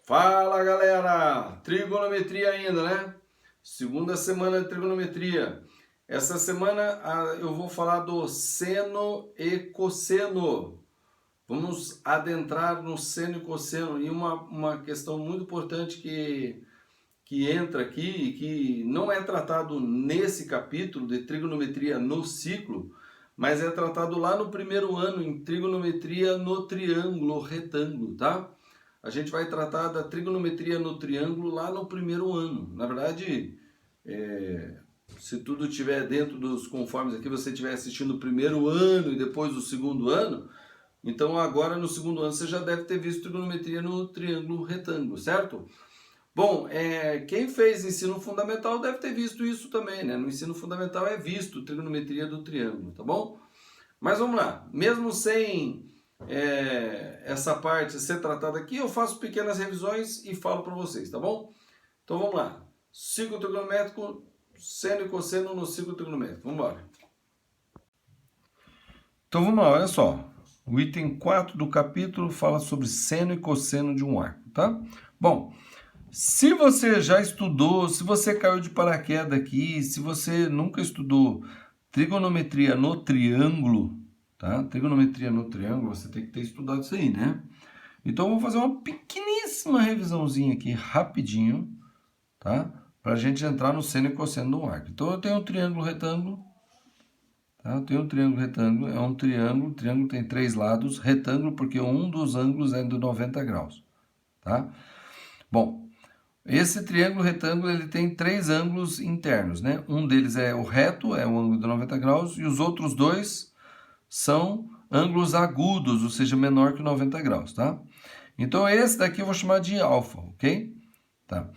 Fala galera, trigonometria ainda, né? Segunda semana de trigonometria. Essa semana eu vou falar do seno e cosseno. Vamos adentrar no seno e cosseno e uma questão muito importante que entra aqui e que não é tratado nesse capítulo de trigonometria no ciclo, mas é tratado lá no primeiro ano em trigonometria no triângulo retângulo, tá? A gente vai tratar da trigonometria no triângulo lá no primeiro ano. Na verdade, se tudo estiver dentro dos conformes aqui, você estiver assistindo o primeiro ano e depois o segundo ano, então agora no segundo ano você já deve ter visto trigonometria no triângulo retângulo, certo? Bom, quem fez ensino fundamental deve ter visto isso também, né? No ensino fundamental é visto trigonometria do triângulo, tá bom? Mas vamos lá, mesmo sem essa parte ser tratada aqui, eu faço pequenas revisões e falo para vocês, tá bom? Então vamos lá, ciclo trigonométrico, seno e cosseno no ciclo trigonométrico, vamos embora. Então vamos lá, olha só, o item 4 do capítulo fala sobre seno e cosseno de um arco, tá? Bom, se você já estudou, se você caiu de paraquedas aqui, se você nunca estudou trigonometria no triângulo, tá? Trigonometria no triângulo, você tem que ter estudado isso aí, né? Então, eu vou fazer uma pequeníssima revisãozinha aqui, rapidinho, tá? Pra gente entrar no seno e cosseno do arco. Então, eu tenho um triângulo retângulo, tá? Eu tenho um triângulo retângulo, é um triângulo, o triângulo tem 3 lados, retângulo porque um dos ângulos é de 90 graus, tá? Bom, esse triângulo retângulo ele tem 3 ângulos internos, né? Um deles é o reto, é o ângulo de 90 graus, e os outros dois são ângulos agudos, ou seja, menor que 90 graus, tá? Então, esse daqui eu vou chamar de alfa, ok? Tá.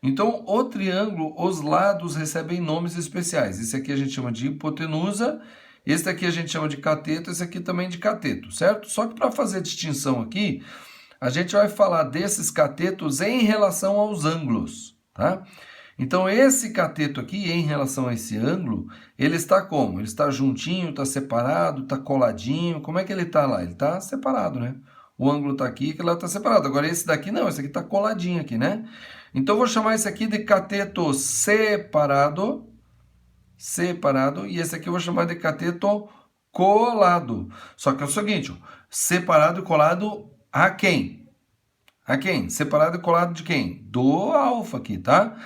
Então, o triângulo, os lados recebem nomes especiais. Esse aqui a gente chama de hipotenusa, esse daqui a gente chama de cateto, esse aqui também de cateto, certo? Só que para fazer a distinção aqui, a gente vai falar desses catetos em relação aos ângulos, tá? Então, esse cateto aqui, em relação a esse ângulo, ele está como? Ele está juntinho, está separado, está coladinho. Como é que ele está lá? Ele está separado, né? O ângulo está aqui, que lá está separado. Agora, esse daqui não, esse aqui está coladinho aqui, né? Então, eu vou chamar esse aqui de cateto separado, e esse aqui eu vou chamar de cateto colado. Só que é o seguinte, ó, separado e colado a quem? A quem? Separado e colado de quem? Do alfa aqui, tá?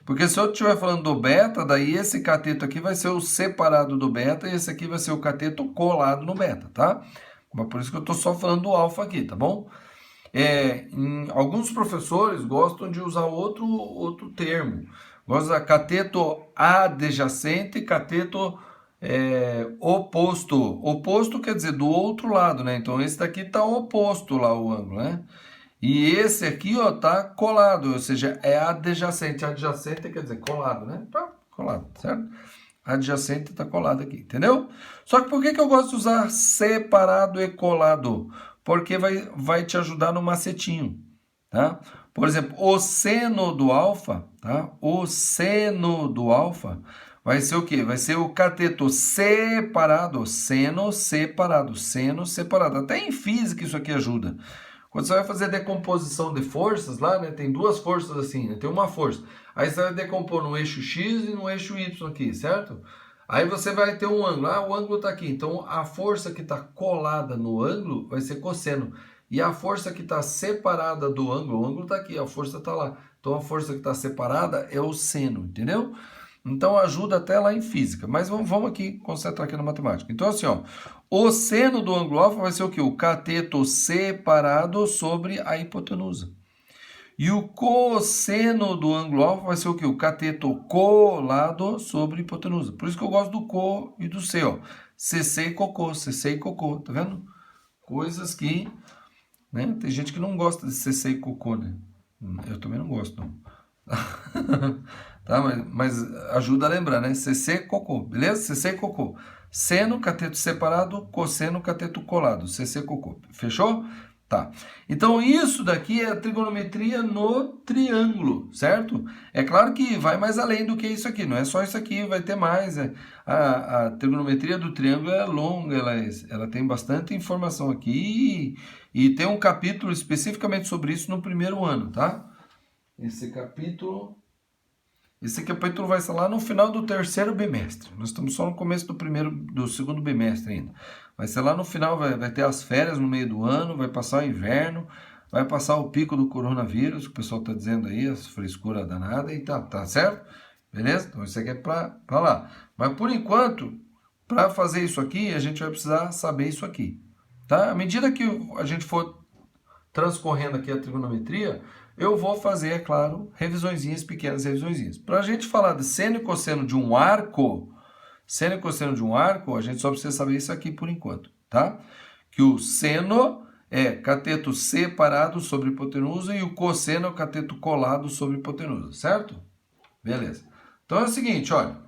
Porque se eu estiver falando do beta, daí esse cateto aqui vai ser o separado do beta e esse aqui vai ser o cateto colado no beta, tá? Mas por isso que eu estou só falando do alfa aqui, tá bom? Alguns professores gostam de usar outro termo. Gostam de usar cateto adjacente e cateto oposto. Oposto quer dizer do outro lado, né? Então esse daqui está oposto lá o ângulo, né? E esse aqui, ó, tá colado, ou seja, é adjacente. Adjacente quer dizer colado, né? Tá colado, certo? Adjacente tá colado aqui, entendeu? Só que por que eu gosto de usar separado e colado? Porque vai te ajudar no macetinho, tá? Por exemplo, o seno do alfa, tá? O seno do alfa vai ser o quê? Vai ser o cateto separado, seno separado, seno separado. Até em física isso aqui ajuda. Quando você vai fazer decomposição de forças lá, né? Tem duas forças assim, né? Tem uma força. Aí você vai decompor no eixo X e no eixo Y aqui, certo? Aí você vai ter um ângulo. Ah, o ângulo está aqui. Então, a força que está colada no ângulo vai ser cosseno. E a força que está separada do ângulo, o ângulo está aqui, a força está lá. Então, a força que está separada é o seno, entendeu? Então, ajuda até lá em física. Mas vamos aqui concentrar aqui na matemática. Então, assim, ó, o seno do ângulo alfa vai ser o quê? O cateto separado sobre a hipotenusa. E o cosseno do ângulo alfa vai ser o quê? O cateto colado sobre a hipotenusa. Por isso que eu gosto do co e do c, ó. CC e cocô, CC e cocô, tá vendo? Coisas que, né? Tem gente que não gosta de CC e cocô, né? Eu também não gosto, não. Tá? Mas ajuda a lembrar, né? CC, cocô, beleza? CC e cocô. Seno, cateto separado, cosseno, cateto colado. CC, cocô. Fechou? Tá. Então, isso daqui é a trigonometria no triângulo, certo? É claro que vai mais além do que isso aqui, não é só isso aqui, vai ter mais. A trigonometria do triângulo é longa, ela tem bastante informação aqui e tem um capítulo especificamente sobre isso no primeiro ano, tá? Esse capítulo vai ser lá no final do terceiro bimestre. Nós estamos só no começo do segundo bimestre ainda. Vai ser lá no final, vai ter as férias no meio do ano, vai passar o inverno, vai passar o pico do coronavírus, que o pessoal está dizendo aí, as frescuras danadas, e tá certo? Beleza? Então isso aqui é para lá. Mas por enquanto, para fazer isso aqui, a gente vai precisar saber isso aqui. Tá? À medida que a gente for transcorrendo aqui a trigonometria, eu vou fazer, é claro, pequenas revisõezinhas. Para a gente falar de seno e cosseno de um arco, a gente só precisa saber isso aqui por enquanto, tá? Que o seno é cateto separado sobre hipotenusa e o cosseno é o cateto colado sobre hipotenusa, certo? Beleza. Então é o seguinte, olha.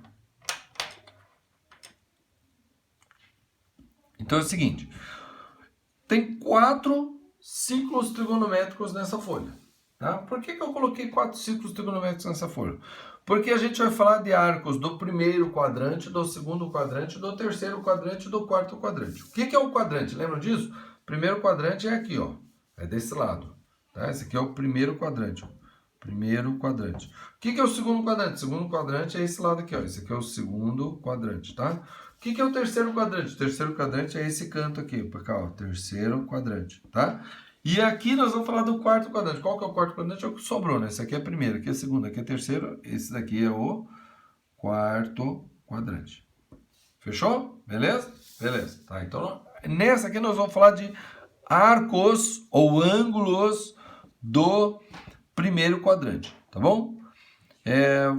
Tem 4 círculos trigonométricos nessa folha. Tá? Por que eu coloquei 4 círculos trigonométricos nessa folha? Porque a gente vai falar de arcos do primeiro quadrante, do segundo quadrante, do terceiro quadrante e do quarto quadrante. O que é o quadrante? Lembram disso? O primeiro quadrante é aqui, ó. É desse lado. Tá? Esse aqui é o primeiro quadrante. Ó. Primeiro quadrante. O que é o segundo quadrante? O segundo quadrante é esse lado aqui, ó. Esse aqui é o segundo quadrante, tá? O que é o terceiro quadrante? O terceiro quadrante é esse canto aqui, para cá, ó. Terceiro quadrante, tá? E aqui nós vamos falar do quarto quadrante. Qual que é o quarto quadrante? É o que sobrou, né? Esse aqui é o primeiro, aqui é o segundo, aqui é o terceiro. Esse daqui é o quarto quadrante. Fechou? Beleza? Beleza. Tá, então, nessa aqui nós vamos falar de arcos ou ângulos do primeiro quadrante, tá bom?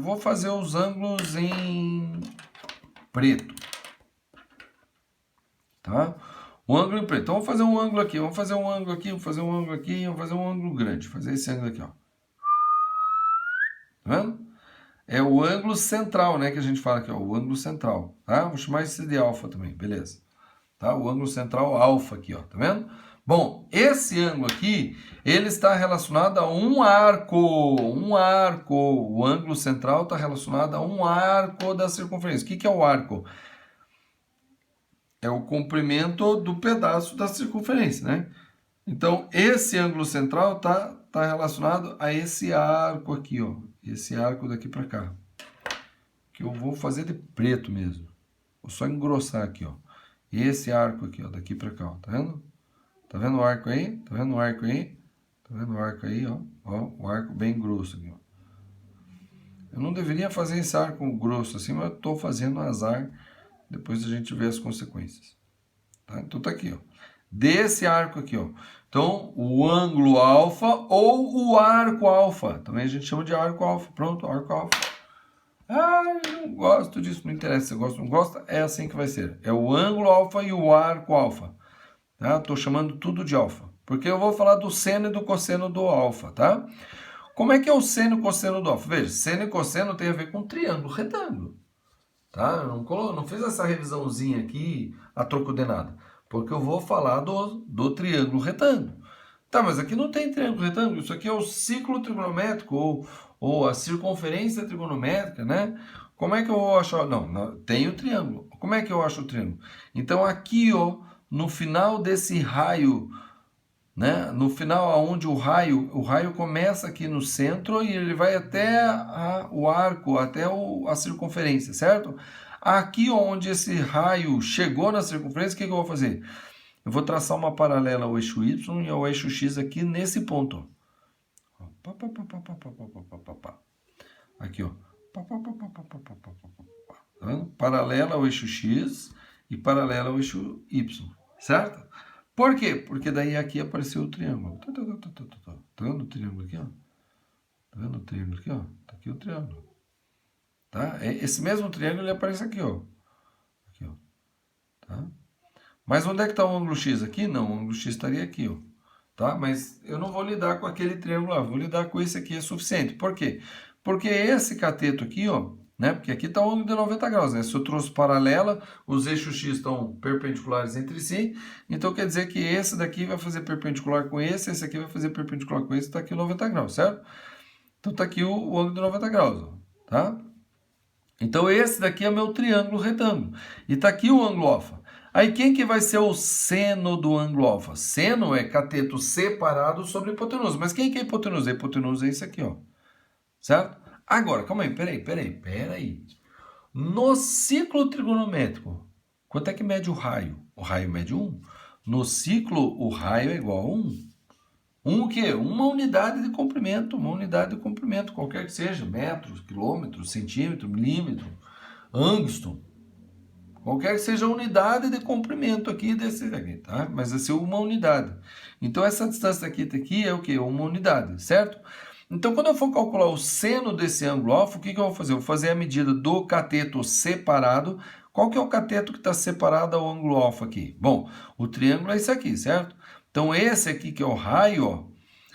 Vou fazer os ângulos em preto. Tá? O ângulo em preto. Então, vamos fazer um ângulo aqui, vamos fazer um ângulo aqui, vamos fazer um ângulo aqui, vamos fazer um ângulo grande. Fazer esse ângulo aqui, ó. Tá vendo? É o ângulo central, né, que a gente fala aqui, ó, o ângulo central, tá? Vou chamar esse de alfa também, beleza. Tá? O ângulo central alfa aqui, ó, tá vendo? Bom, esse ângulo aqui, ele está relacionado a um arco. O ângulo central está relacionado a um arco da circunferência. O que é o arco? É o comprimento do pedaço da circunferência, né? Então, esse ângulo central tá relacionado a esse arco aqui, ó. Esse arco daqui para cá. Que eu vou fazer de preto mesmo. Vou só engrossar aqui, ó. Esse arco aqui, ó, daqui para cá, ó. Tá vendo? Tá vendo o arco aí? Tá vendo o arco aí? Tá vendo o arco aí, ó? Ó, o arco bem grosso aqui, ó. Eu não deveria fazer esse arco grosso assim, mas eu tô fazendo azar. Depois a gente vê as consequências. Tá? Então tá aqui, ó. Desse arco aqui, ó. Então, o ângulo alfa ou o arco alfa. Também a gente chama de arco alfa. Pronto, arco alfa. Ah, eu não gosto disso, não interessa. Se você gosta ou não gosta, é assim que vai ser. É o ângulo alfa e o arco alfa. Tá? Tô chamando tudo de alfa. Porque eu vou falar do seno e do cosseno do alfa, tá? Como é que é o seno e cosseno do alfa? Veja, seno e cosseno tem a ver com triângulo, retângulo. Tá? Eu não fiz essa revisãozinha aqui a troco de nada. Porque eu vou falar do triângulo retângulo. Tá, mas aqui não tem triângulo retângulo. Isso aqui é o ciclo trigonométrico ou a circunferência trigonométrica, né? Como é que eu vou achar? Não, tem o triângulo. Como é que eu acho o triângulo? Então aqui, ó, no final desse raio, né? No final onde o raio começa aqui no centro e ele vai até o arco, até a circunferência, certo? Aqui onde esse raio chegou na circunferência, o que eu vou fazer? Eu vou traçar uma paralela ao eixo Y e ao eixo X aqui nesse ponto. Aqui, ó. Tá vendo? Paralela ao eixo X e paralela ao eixo Y, certo? Por quê? Porque daí aqui apareceu o triângulo. Tá vendo o triângulo aqui, ó? Tá vendo o triângulo aqui, ó? Tá aqui o triângulo. Tá? Esse mesmo triângulo ele aparece aqui, ó. Aqui, ó. Tá? Mas onde é que está o ângulo X aqui? Não, o ângulo X estaria aqui, ó. Tá? Mas eu não vou lidar com aquele triângulo lá, vou lidar com esse aqui, é suficiente. Por quê? Porque esse cateto aqui, ó, né? Porque aqui está o ângulo de 90 graus, né? Se eu trouxe paralela, os eixos X estão perpendiculares entre si, então quer dizer que esse daqui vai fazer perpendicular com esse aqui vai fazer perpendicular com esse, está aqui o 90 graus, certo? Então está aqui o ângulo de 90 graus, ó, tá? Então esse daqui é o meu triângulo retângulo. E está aqui o ângulo alfa. Aí quem que vai ser o seno do ângulo alfa? Seno é cateto separado sobre hipotenusa. Mas quem que é a hipotenusa? A hipotenusa é isso aqui, ó. Certo? Agora, calma aí, peraí. No ciclo trigonométrico, quanto é que mede o raio? O raio mede 1. No ciclo, o raio é igual a 1. O quê? Uma unidade de comprimento, qualquer que seja, metros, quilômetros, centímetro, milímetro, ângstrom, qualquer que seja a unidade de comprimento aqui desse aqui, tá? Mas vai ser uma unidade. Então essa distância aqui é o quê? Uma unidade, certo? Então quando eu for calcular o seno desse ângulo alfa, o que eu vou fazer? Eu vou fazer a medida do cateto separado. Qual que é o cateto que está separado ao ângulo alfa aqui? Bom, o triângulo é esse aqui, certo? Então esse aqui que é o raio, ó,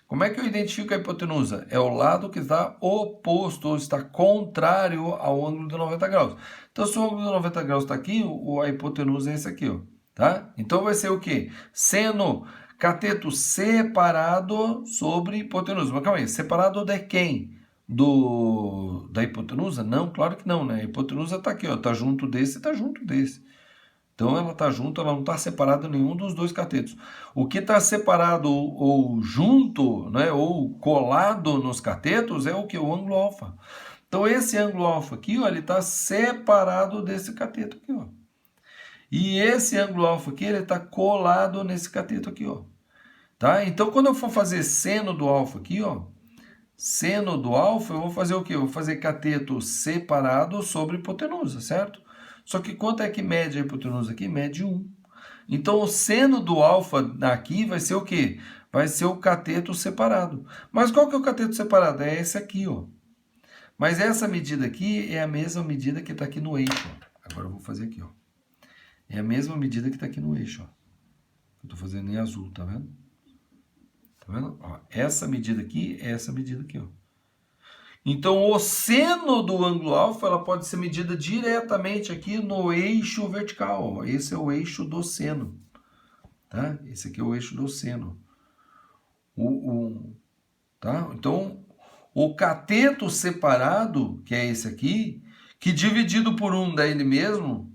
como é que eu identifico a hipotenusa? É o lado que está oposto, ou está contrário ao ângulo de 90 graus. Então, se o ângulo de 90 graus está aqui, a hipotenusa é esse aqui, ó, tá? Então, vai ser o quê? Seno cateto separado sobre hipotenusa. Mas calma aí, separado de quem? Da hipotenusa? Não, claro que não, né? A hipotenusa está aqui, ó, está junto desse e está junto desse. Então ela está junto, ela não está separada nenhum dos dois catetos. O que está separado ou junto, né, ou colado nos catetos é o que? O ângulo alfa. Então esse ângulo alfa aqui, ó, ele está separado desse cateto aqui, ó. E esse ângulo alfa aqui, ele está colado nesse cateto aqui, ó. Tá? Então quando eu for fazer seno do alfa aqui, ó, seno do alfa, eu vou fazer o quê? Eu vou fazer cateto separado sobre hipotenusa, certo? Só que quanto é que mede a hipotenusa aqui? Mede 1. Então, o seno do alfa aqui vai ser o quê? Vai ser o cateto separado. Mas qual que é o cateto separado? É esse aqui, ó. Mas essa medida aqui é a mesma medida que está aqui no eixo, ó. Agora eu vou fazer aqui, ó. É a mesma medida que está aqui no eixo, ó. Eu estou fazendo em azul, tá vendo? Tá vendo? Ó, essa medida aqui é essa medida aqui, ó. Então, o seno do ângulo alfa ela pode ser medida diretamente aqui no eixo vertical. Ó. Esse é o eixo do seno. Tá? Esse aqui é o eixo do seno. Tá? Então, o cateto separado, que é esse aqui, que dividido por 1 dá ele mesmo,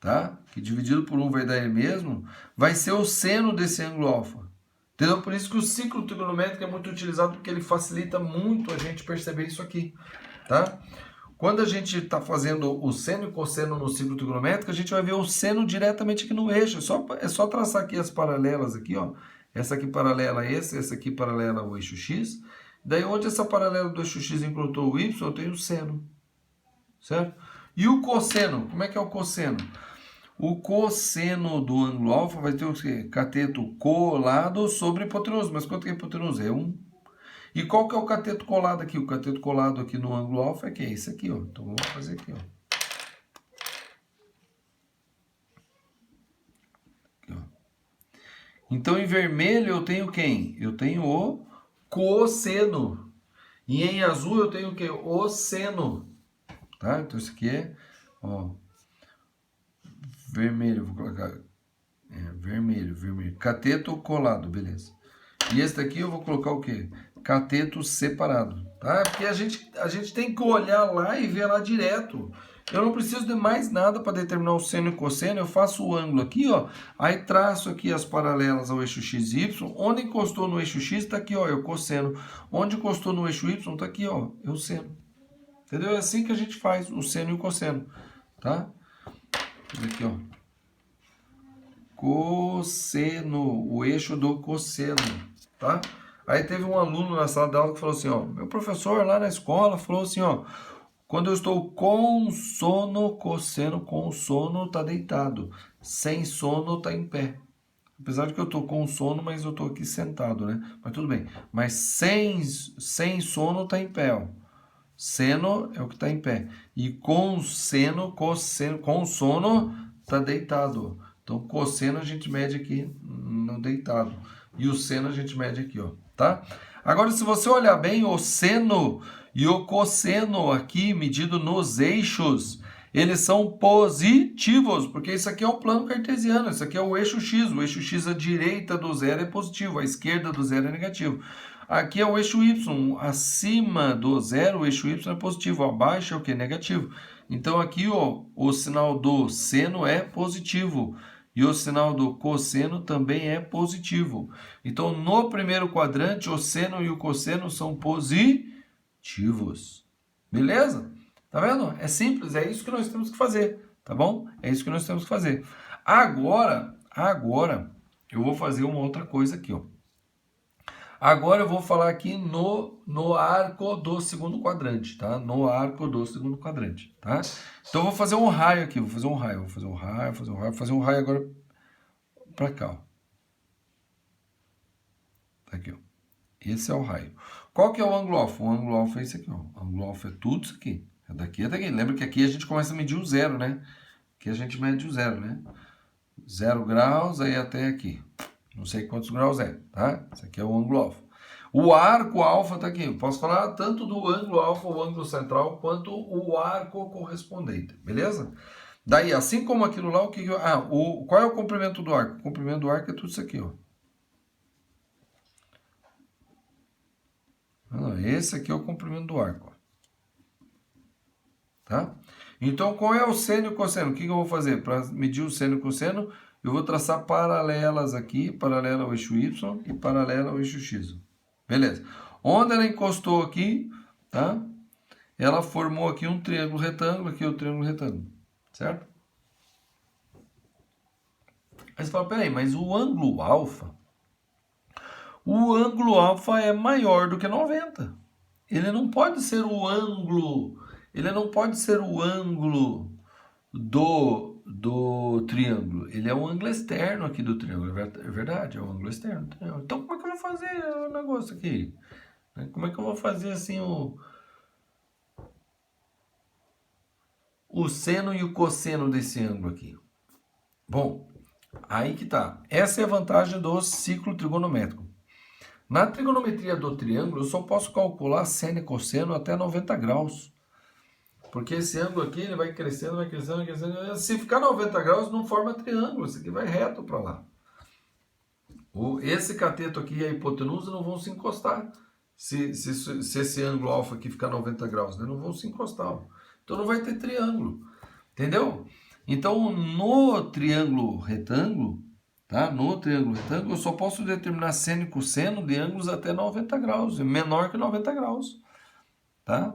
tá? Que dividido por 1 vai dar ele mesmo, vai ser o seno desse ângulo alfa. Entendeu? Por isso que o ciclo trigonométrico é muito utilizado, porque ele facilita muito a gente perceber isso aqui, tá? Quando a gente está fazendo o seno e cosseno no ciclo trigonométrico, a gente vai ver o seno diretamente aqui no eixo. É só traçar aqui as paralelas aqui, ó. Essa aqui paralela a essa aqui paralela ao eixo X. Daí, onde essa paralela do eixo X encontrou o Y, eu tenho o seno, certo? E o cosseno? Como é que é o cosseno? O cosseno do ângulo alfa vai ter o quê? Cateto colado sobre hipotenusa. Mas quanto que é hipotenusa? É 1. E qual que é o cateto colado aqui? O cateto colado aqui no ângulo alfa é que é esse aqui, ó. Então vamos fazer aqui, ó. Aqui, ó. Então em vermelho eu tenho quem? Eu tenho o cosseno. E em azul eu tenho o quê? O seno. Tá? Então isso aqui é, ó, vermelho, vou colocar vermelho. Cateto colado, beleza. E esse daqui eu vou colocar o quê? Cateto separado, tá? Porque a gente tem que olhar lá e ver lá direto. Eu não preciso de mais nada para determinar o seno e cosseno. Eu faço o ângulo aqui, ó. Aí traço aqui as paralelas ao eixo XY. Onde encostou no eixo X, tá aqui, ó, é o cosseno. Onde encostou no eixo Y, tá aqui, ó, é o seno. Entendeu? É assim que a gente faz o seno e o cosseno, tá? Aqui, ó. Cosseno, o eixo do cosseno, tá? Aí teve um aluno na sala de aula que falou assim, ó, meu professor lá na escola falou assim, ó, quando eu estou com sono, cosseno, com sono tá deitado, sem sono tá em pé. Apesar de que eu tô com sono, mas eu tô aqui sentado, né? Mas tudo bem. Mas sem sono tá em pé, ó. Seno é o que tá em pé. E com seno, cosseno, com sono tá deitado. Então, cosseno a gente mede aqui no deitado. E o seno a gente mede aqui, ó. tá? Agora, se você olhar bem, o seno e o cosseno aqui, medido nos eixos, eles são positivos, porque isso aqui é o plano cartesiano, isso aqui é o eixo x à direita do zero é positivo, à esquerda do zero é negativo. Aqui é o eixo y, acima do zero o eixo y é positivo, abaixo é o que? Negativo. Então aqui ó, o sinal do seno é positivo e o sinal do cosseno também é positivo. Então no primeiro quadrante o seno e o cosseno são positivos. Beleza? Tá vendo? É simples, é isso que nós temos que fazer, tá bom? É isso que nós temos que fazer. Agora eu vou fazer uma outra coisa aqui, ó. Agora eu vou falar aqui no arco do segundo quadrante, tá? No arco do segundo quadrante, tá? Então eu vou fazer um raio aqui, vou fazer um raio agora para cá, ó. Tá aqui, ó. Esse é o raio. Qual que é o ângulo alfa? O ângulo alfa é esse aqui, ó. O ângulo alfa é tudo isso aqui. É daqui a daqui. Lembra que aqui a gente começa a medir o zero, né? Aqui a gente mede o zero, né? 0 graus, aí até aqui. Não sei quantos graus é, tá? Esse aqui é o ângulo alfa. O arco alfa está aqui. Eu posso falar tanto do ângulo alfa, o ângulo central, quanto o arco correspondente, beleza? Daí, assim como aquilo lá, qual é o comprimento do arco? O comprimento do arco é tudo isso aqui, ó. Esse aqui é o comprimento do arco, ó. Tá? Então, qual é o seno e o cosseno? O que eu vou fazer? Para medir o seno e o cosseno, eu vou traçar paralelas aqui, paralela ao eixo Y e paralela ao eixo X. Beleza. Onde ela encostou aqui, tá? Ela formou aqui um triângulo retângulo, aqui é o triângulo retângulo, certo? Aí você fala, peraí, mas o ângulo alfa é maior do que 90. Ele não pode ser o ângulo do triângulo. Ele é o ângulo externo aqui do triângulo. É verdade, é o ângulo externo do triângulo. Então, como é que eu vou fazer o negócio aqui? Como é que eu vou fazer assim o seno e o cosseno desse ângulo aqui? Bom, aí que tá. Essa é a vantagem do ciclo trigonométrico. Na trigonometria do triângulo, eu só posso calcular seno e cosseno até 90 graus. Porque esse ângulo aqui ele vai crescendo, vai crescendo, vai crescendo. Se ficar 90 graus, não forma triângulo. Isso aqui vai reto para lá. Esse cateto aqui e a hipotenusa não vão se encostar. Se esse ângulo alfa aqui ficar 90 graus, né? Não vão se encostar. Então não vai ter triângulo. Entendeu? Então no triângulo retângulo, tá? No triângulo retângulo, eu só posso determinar seno e cosseno de ângulos até 90 graus. Menor que 90 graus. Tá?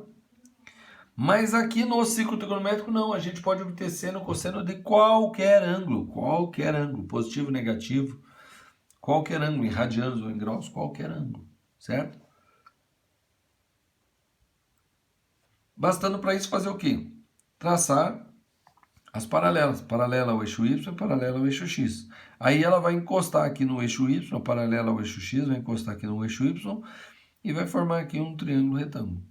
Mas aqui no ciclo trigonométrico não, a gente pode obter seno e cosseno de qualquer ângulo, positivo, negativo, qualquer ângulo, em radianos ou em graus, qualquer ângulo, certo? Bastando para isso fazer o quê? Traçar as paralelas, paralela ao eixo Y e paralela ao eixo X. Aí ela vai encostar aqui no eixo Y, paralela ao eixo X, vai encostar aqui no eixo Y e vai formar aqui um triângulo retângulo.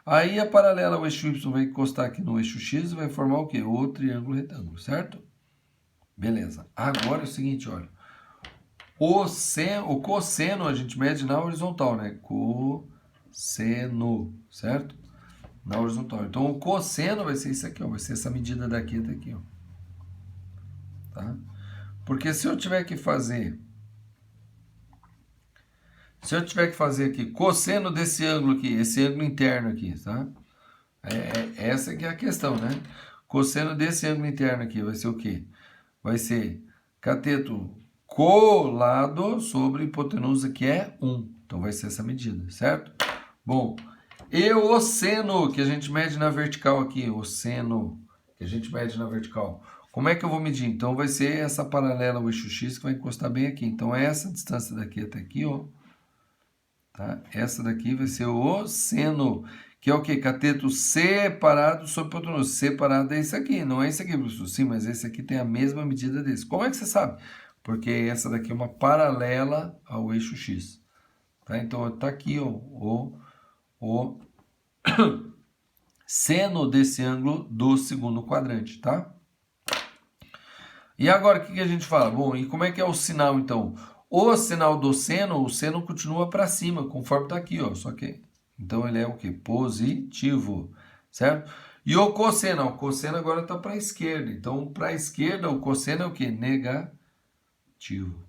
Aí a paralela ao eixo Y vai encostar aqui no eixo X e vai formar o quê? O triângulo retângulo, certo? Beleza. Agora é o seguinte, olha. O cosseno a gente mede na horizontal, né? Cosseno, certo? Na horizontal. Então o cosseno vai ser isso aqui, ó. Vai ser essa medida daqui até aqui, ó. Tá? Porque se eu tiver que fazer aqui cosseno desse ângulo aqui, esse ângulo interno aqui, tá? Essa que é a questão, né? Cosseno desse ângulo interno aqui vai ser o quê? Vai ser cateto colado sobre hipotenusa, que é 1. Então vai ser essa medida, certo? Bom, e o seno que a gente mede na vertical aqui, o seno que a gente mede na vertical, como é que eu vou medir? Então vai ser essa paralela ao eixo X que vai encostar bem aqui. Então essa distância daqui até aqui, ó. Tá? Essa daqui vai ser o seno, que é o quê? Cateto separado sobre hipotenusa. Separado é isso aqui, não é isso aqui, professor. Sim, mas esse aqui tem a mesma medida desse. Como é que você sabe? Porque essa daqui é uma paralela ao eixo X. Tá? Então, tá aqui ó, o seno desse ângulo do segundo quadrante, tá? E agora, o que a gente fala? Bom, e como é que é o sinal, então? O sinal do seno, o seno continua para cima, conforme está aqui, ó. Só que, então ele é o que? Positivo, certo? E o cosseno agora está para a esquerda. Então, para a esquerda, o cosseno é o que? Negativo.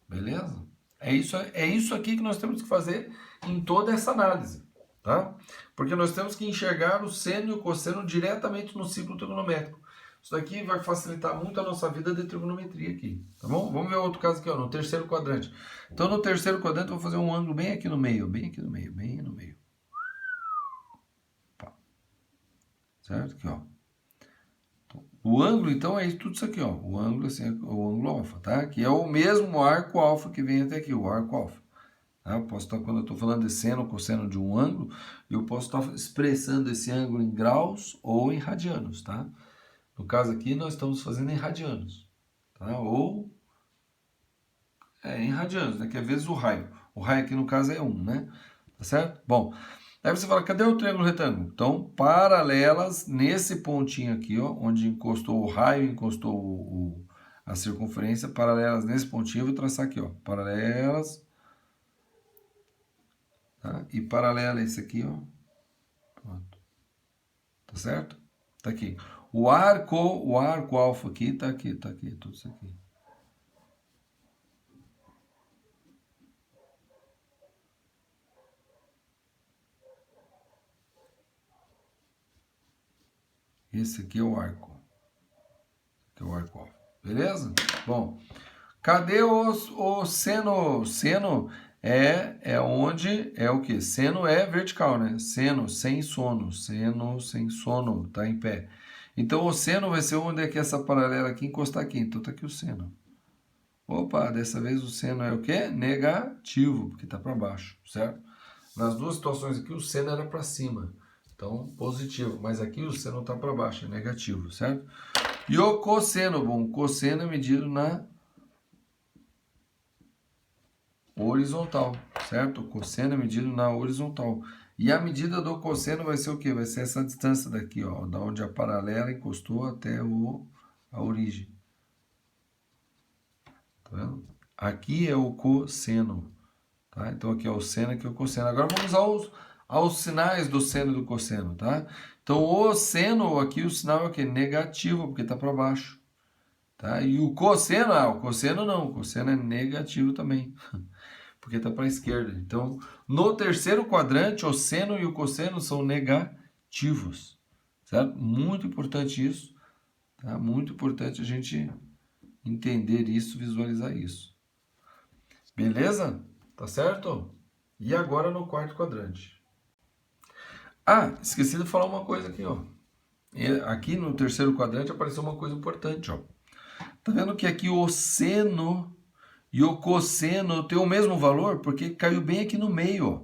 Beleza? É isso aqui que nós temos que fazer em toda essa análise, tá? Porque nós temos que enxergar o seno e o cosseno diretamente no ciclo trigonométrico. Isso daqui vai facilitar muito a nossa vida de trigonometria aqui, tá bom? Vamos ver outro caso aqui, ó, no terceiro quadrante. Então, no terceiro quadrante, eu vou fazer um ângulo bem aqui no meio, bem aqui no meio, bem no meio. Pá. Certo? Aqui, ó. O ângulo, então, é tudo isso aqui, ó. O ângulo, assim, é o ângulo alfa, tá? Que é o mesmo arco alfa que vem até aqui, o arco alfa. Tá? Eu posso estar, quando eu estou falando de seno, cosseno de um ângulo, eu posso estar expressando esse ângulo em graus ou em radianos, tá? No caso aqui, nós estamos fazendo em radianos, tá? Ou em radianos, né? Que é vezes o raio. O raio aqui, no caso, é 1, né? Tá certo? Bom, aí você fala, cadê o triângulo retângulo? Então, paralelas nesse pontinho aqui, ó, onde encostou o raio, encostou a circunferência, paralelas nesse pontinho, eu vou traçar aqui, ó, paralelas, tá? E paralela esse aqui, ó, pronto, tá certo? Tá aqui. O arco alfa aqui, tudo isso aqui. Esse aqui é o arco. Que é o arco alfa. Beleza? Bom, cadê o seno? Seno é onde é o que? Seno é vertical, né? Seno sem sono, tá em pé. Então o seno vai ser onde é que essa paralela aqui encostar aqui. Então tá aqui o seno. Opa, dessa vez o seno é o quê? Negativo, porque tá para baixo, certo? Nas duas situações aqui o seno era para cima. Então positivo, mas aqui o seno tá para baixo, é negativo, certo? E o cosseno, bom, o cosseno é medido na horizontal, certo? O cosseno é medido na horizontal. E a medida do cosseno vai ser o quê? Vai ser essa distância daqui, ó, da onde a paralela encostou até a origem. Tá vendo? Aqui é o cosseno, tá? Então aqui é o seno, aqui é o cosseno. Agora vamos aos sinais do seno e do cosseno, tá? Então o seno, aqui o sinal é o quê? Negativo, porque está para baixo. Tá? E o cosseno, o cosseno não, o cosseno é negativo também, porque está para a esquerda. Então, no terceiro quadrante, o seno e o cosseno são negativos, certo? Muito importante isso, tá? Muito importante a gente entender isso, visualizar isso. Beleza? Tá certo? E agora no quarto quadrante. Ah, esqueci de falar uma coisa aqui, ó. Aqui no terceiro quadrante apareceu uma coisa importante, ó. Tá vendo que aqui o seno e o cosseno tem o mesmo valor? Porque caiu bem aqui no meio, ó.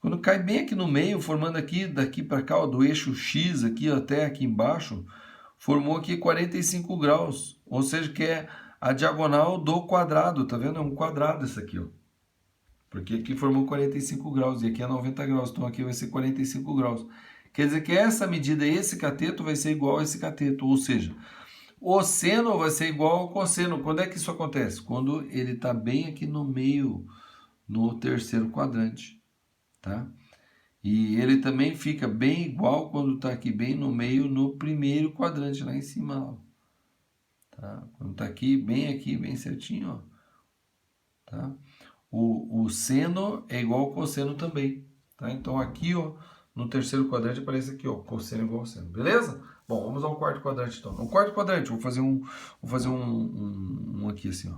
Quando cai bem aqui no meio, formando aqui, daqui para cá, ó, do eixo X aqui até aqui embaixo, formou aqui 45 graus. Ou seja, que é a diagonal do quadrado, tá vendo? É um quadrado isso aqui, ó. Porque aqui formou 45 graus e aqui é 90 graus, então aqui vai ser 45 graus. Quer dizer que essa medida, esse cateto, vai ser igual a esse cateto, ou seja, o seno vai ser igual ao cosseno. Quando é que isso acontece? Quando ele está bem aqui no meio, no terceiro quadrante, tá? E ele também fica bem igual quando está aqui bem no meio, no primeiro quadrante, lá em cima, ó. Tá? Quando está aqui, bem certinho, ó. Tá? O seno é igual ao cosseno também, tá? Então aqui, ó, no terceiro quadrante aparece aqui, ó, cosseno igual ao seno, beleza? Bom, vamos ao quarto quadrante então. No quarto quadrante, vou fazer um aqui assim, ó.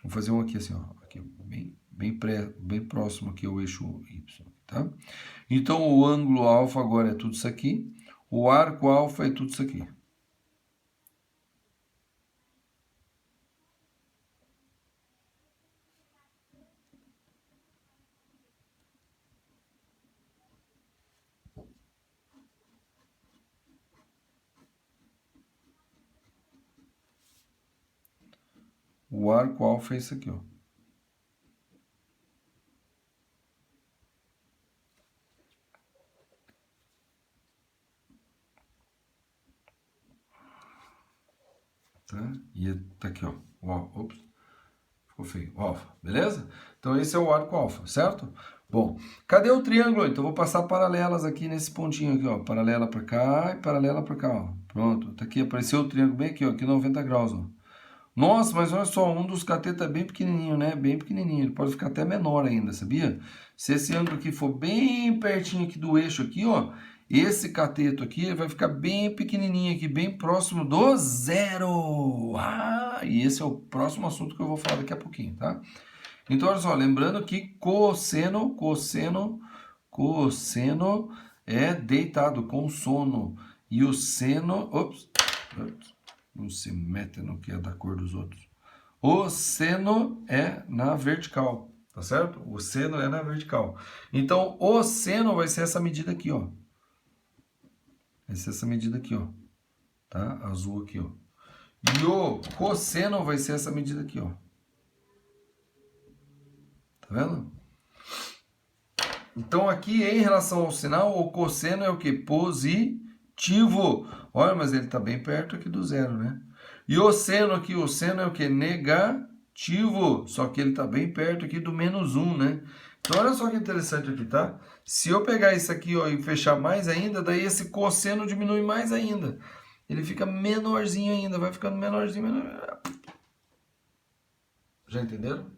Vou fazer um aqui assim, ó, aqui bem próximo aqui ao eixo Y, tá? Então o ângulo alfa agora é tudo isso aqui, o arco alfa é tudo isso aqui. O arco alfa é isso aqui, ó. Tá? E tá aqui, ó. Ops. Ficou feio, alfa, beleza? Então esse é o arco alfa, certo? Bom, cadê o triângulo? Então eu vou passar paralelas aqui nesse pontinho aqui, ó. Paralela para cá e paralela para cá, ó. Pronto, tá aqui, apareceu o triângulo bem aqui, ó, aqui 90 graus, ó. Nossa, mas olha só, um dos catetos é bem pequenininho, né? Bem pequenininho, ele pode ficar até menor ainda, sabia? Se esse ângulo aqui for bem pertinho aqui do eixo aqui, ó, esse cateto aqui ele vai ficar bem pequenininho aqui, bem próximo do zero. Ah, e esse é o próximo assunto que eu vou falar daqui a pouquinho, tá? Então, olha só, lembrando que cosseno é deitado com sono. E o seno, não se mete no que é da cor dos outros. O seno é na vertical, tá certo? O seno é na vertical. Então, o seno vai ser essa medida aqui, ó. Vai ser essa medida aqui, ó. Tá? Azul aqui, ó. E o cosseno vai ser essa medida aqui, ó. Tá vendo? Então, aqui, em relação ao sinal, o cosseno é o quê? Positivo. Olha, mas ele está bem perto aqui do zero, né? E o seno aqui, o seno é o quê? Negativo. Só que ele está bem perto aqui do -1, né? Então, olha só que interessante aqui, tá? Se eu pegar isso aqui, ó, e fechar mais ainda, daí esse cosseno diminui mais ainda. Ele fica menorzinho ainda, vai ficando menorzinho, menor. Já entenderam?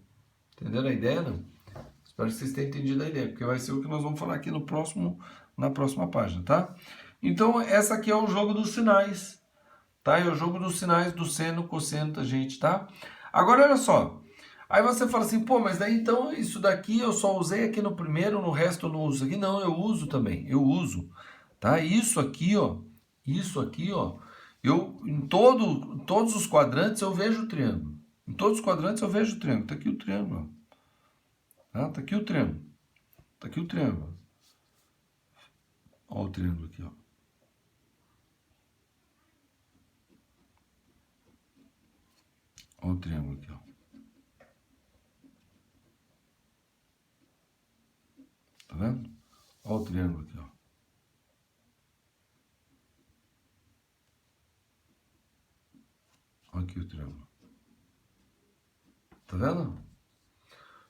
Entenderam a ideia, não? Espero que vocês tenham entendido a ideia, porque vai ser o que nós vamos falar aqui na próxima página, tá? Então, essa aqui é o jogo dos sinais, tá? É o jogo dos sinais do seno, cosseno da gente, tá? Agora, olha só. Aí você fala assim, pô, mas daí então isso daqui eu só usei aqui no primeiro, no resto eu não uso aqui. Não, eu uso também, eu uso, tá? Isso aqui, ó, em todos os quadrantes eu vejo o triângulo. Em todos os quadrantes eu vejo o triângulo. Tá aqui o triângulo, ó. Tá aqui o triângulo. Tá aqui o triângulo. Olha o triângulo aqui, ó. Olha o triângulo aqui, ó. Tá vendo? Olha o triângulo aqui, ó. Olha aqui o triângulo. Tá vendo?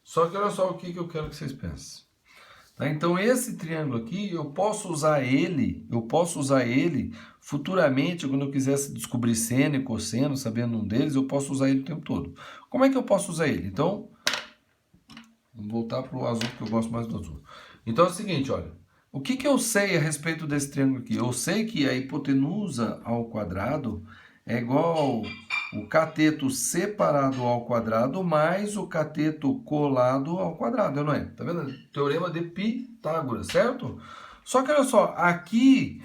Só que olha só o que eu quero que vocês pensem. Tá? Então, esse triângulo aqui, eu posso usar ele futuramente, quando eu quisesse descobrir seno e cosseno, sabendo um deles, eu posso usar ele o tempo todo. Como é que eu posso usar ele? Então, vamos voltar para o azul, que eu gosto mais do azul. Então, é o seguinte, olha. O que eu sei a respeito desse triângulo aqui? Eu sei que a hipotenusa ao quadrado é igual o cateto separado ao quadrado mais o cateto colado ao quadrado, não é? Tá vendo? Teorema de Pitágoras, certo? Só que olha só, aqui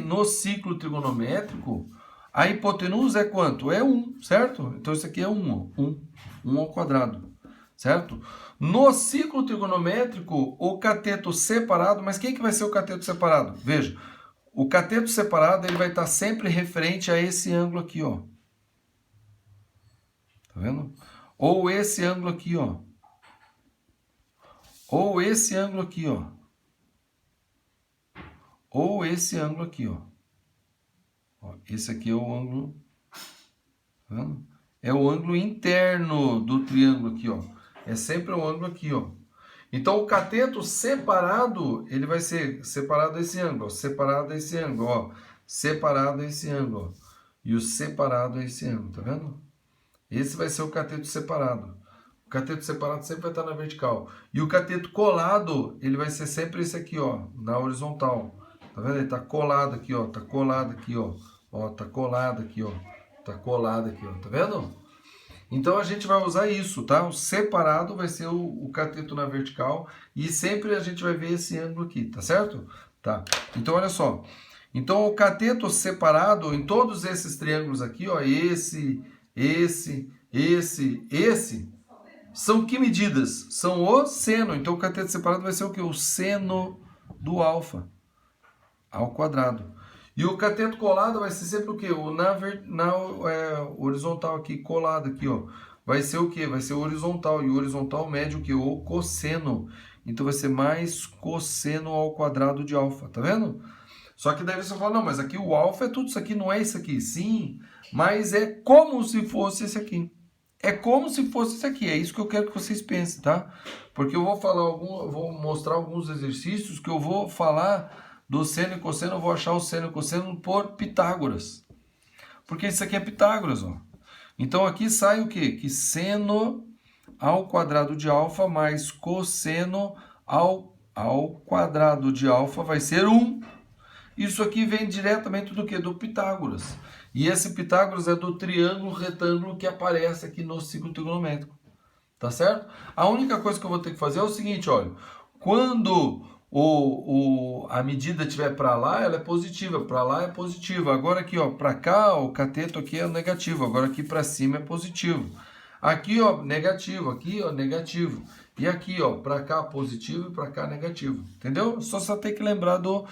no ciclo trigonométrico, a hipotenusa é quanto? É 1, certo? Então isso aqui é 1 ao quadrado, certo? No ciclo trigonométrico, o cateto separado, mas quem que vai ser o cateto separado? Veja, o cateto separado ele vai estar sempre referente a esse ângulo aqui, ó. Tá vendo? Ou esse ângulo aqui, ó. Ou esse ângulo aqui, ó. Ou esse ângulo aqui, ó. Esse aqui é o ângulo. Tá vendo? É o ângulo interno do triângulo aqui, ó. É sempre o ângulo aqui, ó. Então, o cateto separado, ele vai ser separado desse ângulo, ó, separado desse ângulo, ó, separado desse ângulo, ó, e o separado é esse ângulo, tá vendo? Esse vai ser o cateto separado. O cateto separado sempre vai estar na vertical. E o cateto colado, ele vai ser sempre esse aqui, ó, na horizontal. Tá vendo? Ele tá colado aqui, ó, tá colado aqui, ó, tá colado aqui, ó, tá colado aqui, ó, tá vendo? Então, a gente vai usar isso, tá? O separado vai ser o cateto na vertical e sempre a gente vai ver esse ângulo aqui, tá certo? Tá. Então, olha só. Então, o cateto separado em todos esses triângulos aqui, ó, esse, são que medidas? São o seno. Então, o cateto separado vai ser o quê? O seno do alfa ao quadrado. E o cateto colado vai ser sempre o quê? O horizontal aqui, colado aqui, ó. Vai ser o quê? Vai ser o horizontal. E o horizontal mede o quê? O cosseno. Então vai ser mais cosseno ao quadrado de alfa, tá vendo? Só que daí você fala, não, mas aqui o alfa é tudo isso aqui, não é isso aqui. Sim, mas é como se fosse esse aqui. é como se fosse isso aqui. É isso que eu quero que vocês pensem, tá? Porque eu vou vou mostrar alguns exercícios que eu vou falar do seno e cosseno, eu vou achar o seno e cosseno por Pitágoras. Porque isso aqui é Pitágoras, ó. Então aqui sai o quê? Que seno ao quadrado de alfa mais cosseno ao quadrado de alfa vai ser 1. Isso aqui vem diretamente do quê? Do Pitágoras. E esse Pitágoras é do triângulo retângulo que aparece aqui no ciclo trigonométrico. Tá certo? A única coisa que eu vou ter que fazer é o seguinte, olha. Quando a medida estiver para lá, ela é positiva. Para lá é positiva. Agora aqui, ó, para cá, o cateto aqui é negativo. Agora aqui para cima é positivo. Aqui, ó, negativo. Aqui, ó, negativo. E aqui, ó, para cá positivo e para cá negativo. Entendeu? Só tem que lembrar do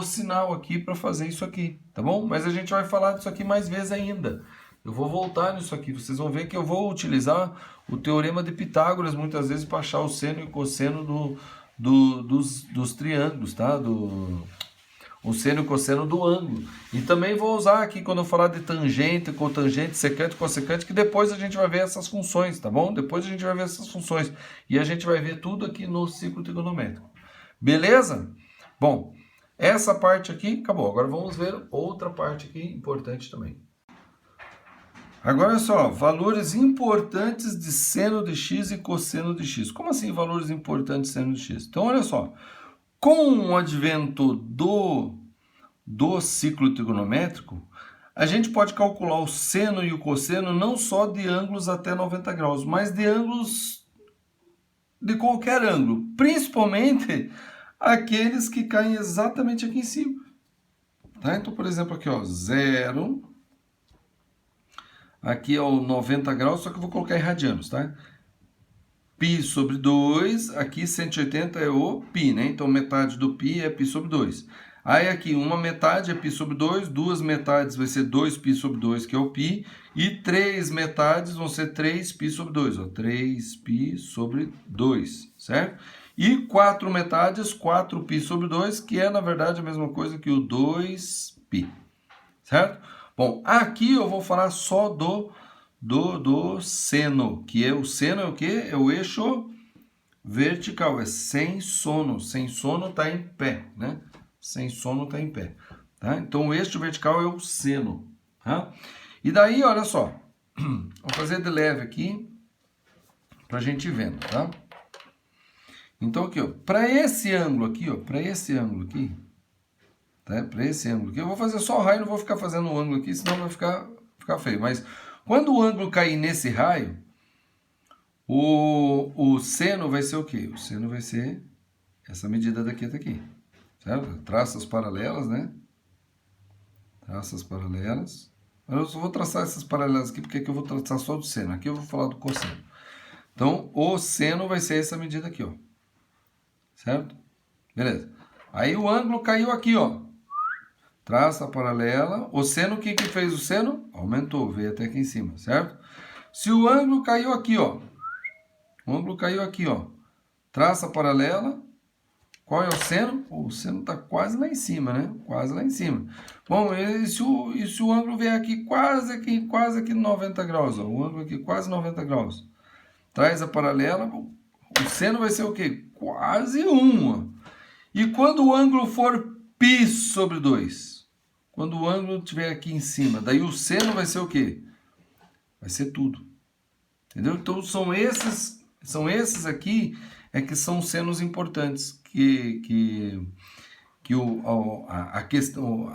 sinal aqui para fazer isso aqui, tá bom? Mas a gente vai falar disso aqui mais vezes ainda. Eu vou voltar nisso aqui. Vocês vão ver que eu vou utilizar o teorema de Pitágoras muitas vezes para achar o seno e o cosseno dos triângulos, tá? O seno e o cosseno do ângulo. E também vou usar aqui quando eu falar de tangente, cotangente, secante, cossecante, que depois a gente vai ver essas funções, tá bom? Depois a gente vai ver essas funções. E a gente vai ver tudo aqui no ciclo trigonométrico. Beleza? Bom, essa parte aqui acabou. Agora vamos ver outra parte aqui importante também. Agora, olha só, valores importantes de seno de x e cosseno de x. Como assim valores importantes de seno de x? Então, olha só, com o advento do ciclo trigonométrico, a gente pode calcular o seno e o cosseno não só de ângulos até 90 graus, mas de ângulos de qualquer ângulo, principalmente aqueles que caem exatamente aqui em cima. Tá? Então, por exemplo, aqui, ó, 0... Aqui é o 90 graus, só que eu vou colocar em radianos, tá? Π sobre 2, aqui 180 é o π, né? Então, metade do π é π sobre 2. Aí aqui, uma metade é π sobre 2, duas metades vai ser 2π sobre 2, que é o π, e três metades vão ser 3π sobre 2, ó, 3π sobre 2, certo? E quatro metades, 4π sobre 2, que é, na verdade, a mesma coisa que o 2π, certo? Bom, aqui eu vou falar só do seno, que é o seno é o quê? É o eixo vertical, é sem sono. Sem sono está em pé, né? Sem sono está em pé. Tá? Então, o eixo vertical é o seno. Tá? E daí, olha só, vou fazer de leve aqui, para a gente ir vendo, tá? Então, aqui, ó, para esse ângulo aqui, ó, para esse ângulo aqui, tá? Para esse ângulo aqui, eu vou fazer só o raio, não vou ficar fazendo o ângulo aqui, senão vai ficar feio. Mas quando o ângulo cair nesse raio, o seno vai ser o quê? O seno vai ser essa medida daqui até aqui, certo? Traças paralelas, né? Traças paralelas. Eu só vou traçar essas paralelas aqui, porque aqui eu vou traçar só do seno. Aqui eu vou falar do cosseno. Então, o seno vai ser essa medida aqui, ó. Certo? Beleza. Aí o ângulo caiu aqui, ó. Traça paralela. O seno, o que fez o seno? Aumentou, veio até aqui em cima, certo? Se o ângulo caiu aqui, ó. O ângulo caiu aqui, ó. Traça paralela. Qual é o seno? O seno está quase lá em cima, né? Quase lá em cima. Bom, e se o ângulo vier aqui quase aqui 90 graus, ó. O ângulo aqui quase 90 graus. Traz a paralela. O seno vai ser o quê? Quase 1, ó. E quando o ângulo for π sobre 2? Quando o ângulo estiver aqui em cima, daí o seno vai ser o quê? Vai ser tudo. Entendeu? Então são esses aqui que são senos importantes que a questão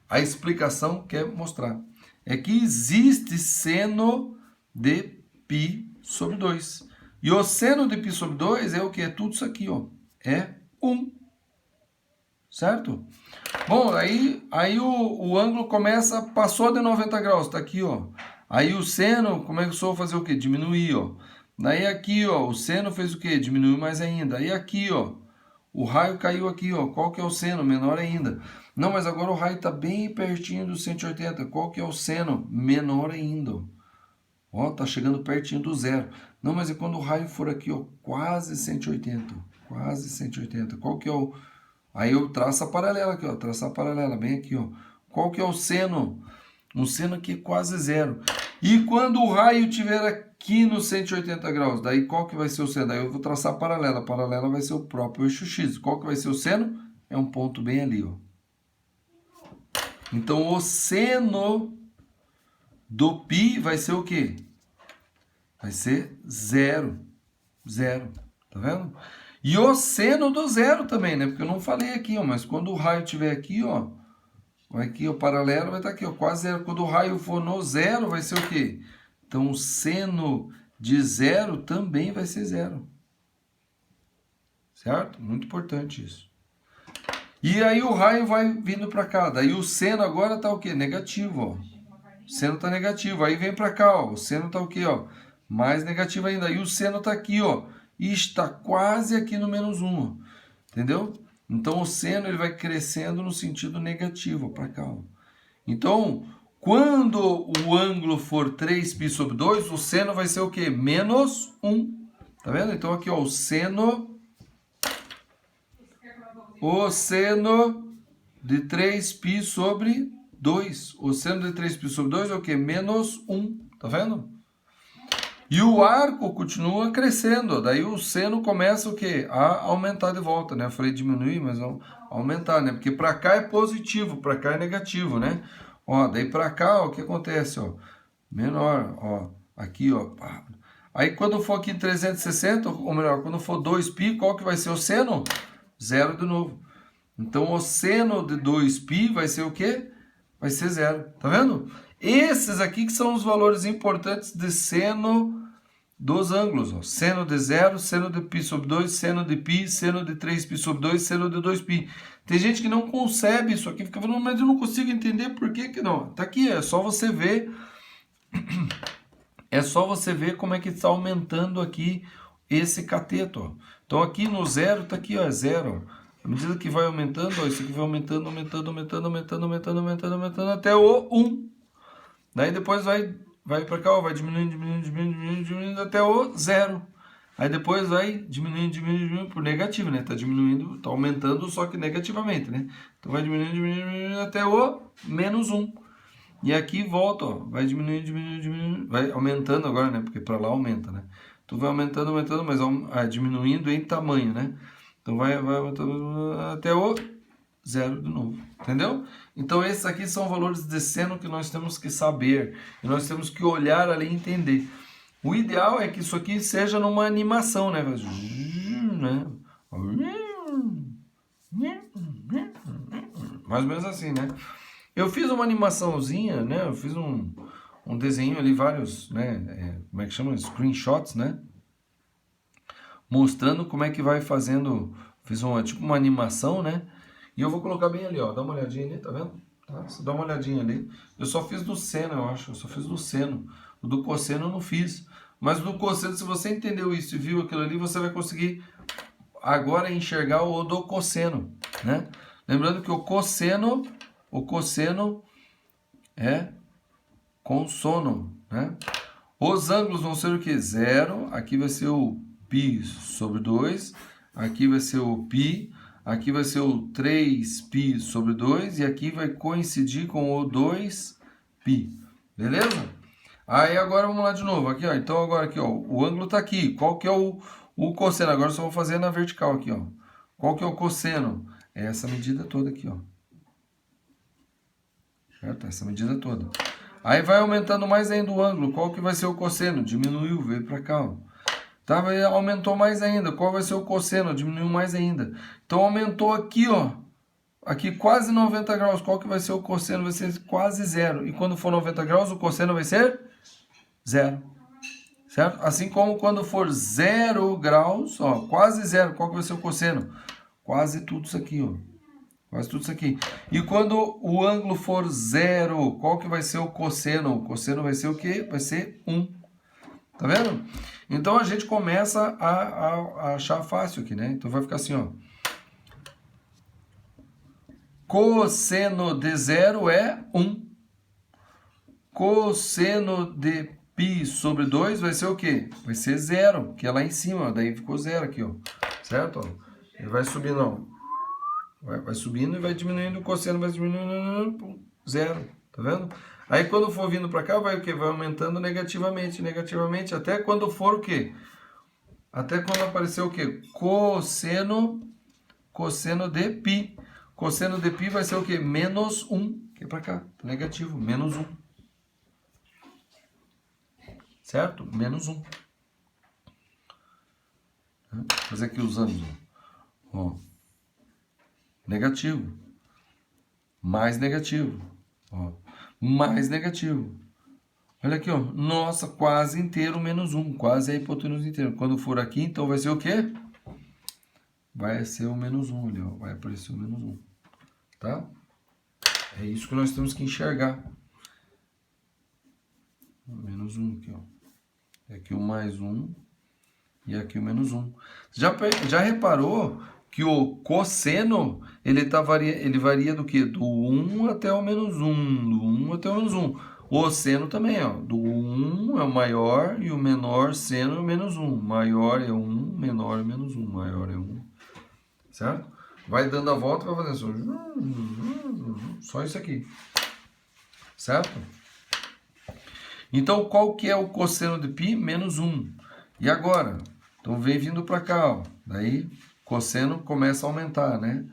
a explicação quer mostrar. É que existe seno de π sobre 2. E o seno de π sobre 2 é o que? É tudo isso aqui, ó. É 1. Certo? Bom, aí o ângulo passou de 90 graus, tá aqui, ó. Aí o seno começou a fazer o quê? Diminuir, ó. Daí aqui, ó, o seno fez o quê? Diminuiu mais ainda. Aí aqui, ó, o raio caiu aqui, ó. Qual que é o seno? Menor ainda. Não, mas agora o raio tá bem pertinho do 180. Qual que é o seno? Menor ainda. Ó, tá chegando pertinho do zero. Não, mas e quando o raio for aqui, ó, quase 180. Quase 180. Qual que é o... Aí eu traço a paralela aqui, ó. Traçar a paralela bem aqui, ó. Qual que é o seno? Um seno aqui é quase zero. E quando o raio estiver aqui no 180 graus, daí qual que vai ser o seno? Daí eu vou traçar paralela. A paralela vai ser o próprio eixo X. Qual que vai ser o seno? É um ponto bem ali, ó. Então, o seno do π vai ser o quê? Vai ser zero. Zero. Tá vendo? E o seno do zero também, né? Porque eu não falei aqui, ó. Mas quando o raio estiver aqui, ó. Aqui o paralelo vai estar aqui, ó. Quase zero. Quando o raio for no zero, vai ser o quê? Então, o seno de zero também vai ser zero. Certo? Muito importante isso. E aí o raio vai vindo para cá. Daí o seno agora tá o quê? Negativo, ó. O seno tá negativo. Aí vem para cá, ó. O seno tá o quê, ó? Mais negativo ainda. Aí o seno tá aqui, ó. E está quase aqui no menos 1, ó. Entendeu? Então o seno ele vai crescendo no sentido negativo, para cá, ó. Então, quando o ângulo for 3π sobre 2, o seno vai ser o quê? Menos 1. Tá vendo? Então aqui, ó, o seno de 3π sobre 2. O seno de 3π sobre 2 é o quê? Menos 1. Tá vendo? E o arco continua crescendo. Daí o seno começa o quê? A aumentar de volta, né? Eu falei diminuir, mas aumentar, né? Porque para cá é positivo, para cá é negativo, né? Ó, daí para cá, ó, o que acontece, ó? Menor, ó. Aqui, ó. Aí quando for aqui 360, ou melhor, quando for 2π, qual que vai ser o seno? Zero de novo. Então, o seno de 2π vai ser o quê? Vai ser zero. Tá vendo? Esses aqui que são os valores importantes de seno dos ângulos. Ó. Seno de zero, seno de π sobre 2, seno de π, seno de 3π sobre 2, seno de 2π. Tem gente que não concebe isso aqui, fica falando, mas eu não consigo entender por que que não. Tá aqui, é só você ver. É só você ver como é que está aumentando aqui esse cateto. Ó. Então aqui no zero, tá aqui, ó, é zero. À medida que vai aumentando, ó, isso aqui vai aumentando, até o 1. Daí depois vai para cá, ó, vai diminuindo até o 0. Aí depois vai diminuindo por negativo, né? Tá diminuindo, tá aumentando, só que negativamente, né? Então vai diminuindo até o menos 1. E aqui volta, ó, vai diminuindo, vai aumentando agora, né? Porque para lá aumenta, né? Então vai aumentando, mas diminuindo em tamanho, né? Então vai aumentando até o 0 de novo, entendeu? Então esses aqui são valores de seno que nós temos que saber, e nós temos que olhar ali e entender. O ideal é que isso aqui seja numa animação, né? Mais ou menos assim, né? Eu fiz uma animaçãozinha, né? Eu fiz um desenho ali, vários, né? Como é que chama? Screenshots, né? Mostrando como é que vai fazendo. Fiz tipo uma animação, né? E eu vou colocar bem ali, ó. Dá uma olhadinha ali, tá vendo? Tá? Você dá uma olhadinha ali. Eu só fiz do seno, eu acho. Eu só fiz do seno. O do cosseno eu não fiz. Mas do cosseno, se você entendeu isso e viu aquilo ali, você vai conseguir agora enxergar o do cosseno, né? Lembrando que o cosseno é consono, né? Os ângulos vão ser o que? 0. Aqui vai ser o π sobre 2. Aqui vai ser o π. Aqui vai ser o 3π sobre 2 e aqui vai coincidir com o 2π. Beleza? Aí agora vamos lá de novo. Aqui, ó. Então agora aqui, ó, o ângulo tá aqui. Qual que é o cosseno? Agora eu só vou fazer na vertical aqui, ó. Qual que é o cosseno? É essa medida toda aqui, ó. Certo? Essa medida toda. Aí vai aumentando mais ainda o ângulo. Qual que vai ser o cosseno? Diminuiu, veio para cá, ó. Tá, aumentou mais ainda. Qual vai ser o cosseno? Diminuiu mais ainda. Então aumentou aqui, ó. Aqui quase 90 graus. Qual que vai ser o cosseno? Vai ser quase zero. E quando for 90 graus, o cosseno vai ser zero. Certo? Assim como quando for 0 graus, ó, quase zero. Qual que vai ser o cosseno? Quase tudo isso aqui, ó. Quase tudo isso aqui. E quando o ângulo for 0, qual que vai ser o cosseno? O cosseno vai ser o quê? Vai ser 1. Tá vendo? Então a gente começa a achar fácil aqui, né? Então vai ficar assim, ó. Cosseno de 0 é 1. Cosseno de π sobre 2 vai ser o quê? Vai ser 0, que é lá em cima, ó. Daí ficou 0 aqui, ó. Certo? Ó. Ele vai subindo, ó. Vai subindo e vai diminuindo, o cosseno vai diminuindo, 0. tá vendo? Aí quando for vindo para cá, vai o quê? Vai aumentando negativamente, negativamente, até quando for o quê? Até quando aparecer o quê? Cosseno de π. Cosseno de π vai ser o quê? Menos 1, que é para cá, negativo, menos 1. Certo? Menos 1. Vou fazer aqui os anos. Ó. Negativo. Mais negativo. Ó. Mais negativo. Olha aqui, ó. Nossa, quase inteiro menos 1. Quase a hipotenusa inteira. Quando for aqui, então vai ser o quê? Vai ser o menos 1 ali, ó. Vai aparecer o menos 1. Tá? É isso que nós temos que enxergar. Menos 1 aqui, ó. Aqui o mais 1 e aqui o menos 1. Já reparou que o cosseno, ele varia do quê? Do 1 até o menos 1. Do 1 até o menos 1. O seno também, ó. Do 1 é o maior e o menor seno é o menos 1. Maior é 1, menor é menos 1. Maior é 1. Certo? Vai dando a volta e vai fazendo só isso aqui. Certo? Então, qual que é o cosseno de π? Menos 1. E agora? Então, vem vindo para cá, ó. Daí, cosseno começa a aumentar, né?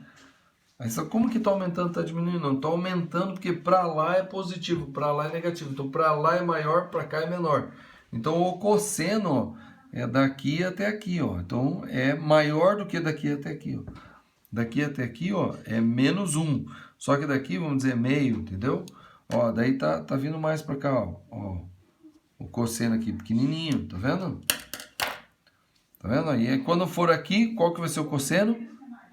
Aí, como que está aumentando, está diminuindo? Não, está aumentando porque para lá é positivo, para lá é negativo. Então, para lá é maior, para cá é menor. Então, o cosseno ó, é daqui até aqui, ó. Então, é maior do que daqui até aqui, ó. Daqui até aqui, ó, é menos 1. Só que daqui, vamos dizer, meio, entendeu? Ó, daí tá vindo mais para cá, ó. O cosseno aqui pequenininho, tá vendo? Tá vendo? E quando for aqui, qual que vai ser o cosseno?